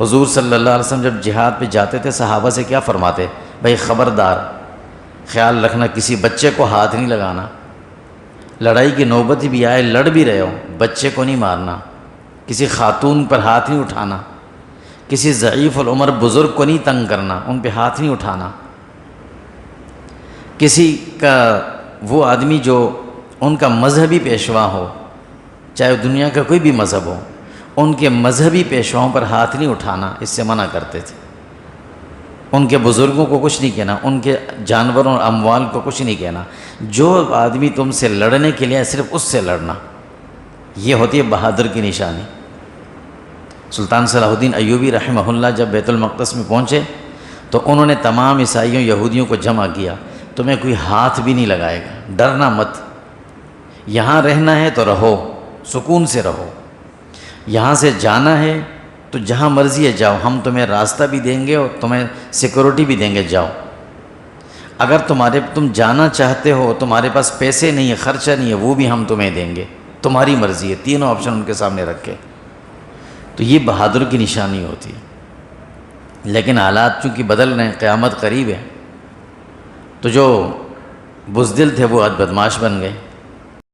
حضور صلی اللہ علیہ وسلم جب جہاد پہ جاتے تھے صحابہ سے کیا فرماتے؟ بھائی خبردار، خیال رکھنا کسی بچے کو ہاتھ نہیں لگانا، لڑائی کی نوبت بھی آئے، لڑ بھی رہے ہو، بچے کو نہیں مارنا، کسی خاتون پر ہاتھ نہیں اٹھانا، کسی ضعیف العمر بزرگ کو نہیں تنگ کرنا، ان پہ ہاتھ نہیں اٹھانا، کسی کا وہ آدمی جو ان کا مذہبی پیشوا ہو، چاہے دنیا کا کوئی بھی مذہب ہو، ان کے مذہبی پیشواؤں پر ہاتھ نہیں اٹھانا، اس سے منع کرتے تھے۔ ان کے بزرگوں کو کچھ نہیں کہنا، ان کے جانوروں اور اموال کو کچھ نہیں کہنا، جو آدمی تم سے لڑنے کے لیے صرف اس سے لڑنا، یہ ہوتی ہے بہادر کی نشانی۔ سلطان صلاح الدین ایوبی رحمہ اللہ جب بیت المقدس میں پہنچے تو انہوں نے تمام عیسائیوں یہودیوں کو جمع کیا، تمہیں کوئی ہاتھ بھی نہیں لگائے گا، ڈرنا مت، یہاں رہنا ہے تو رہو، سکون سے رہو، یہاں سے جانا ہے تو جہاں مرضی ہے جاؤ، ہم تمہیں راستہ بھی دیں گے اور تمہیں سیکورٹی بھی دیں گے، جاؤ۔ اگر تم جانا چاہتے ہو، تمہارے پاس پیسے نہیں ہے، خرچہ نہیں ہے، وہ بھی ہم تمہیں دیں گے، تمہاری مرضی ہے۔ تینوں آپشن ان کے سامنے رکھے، تو یہ بہادر کی نشانی ہوتی ہے۔ لیکن حالات چونکہ بدل رہے ہیں، قیامت قریب ہے، تو جو بزدل تھے وہ آج بدمعاش بن گئے۔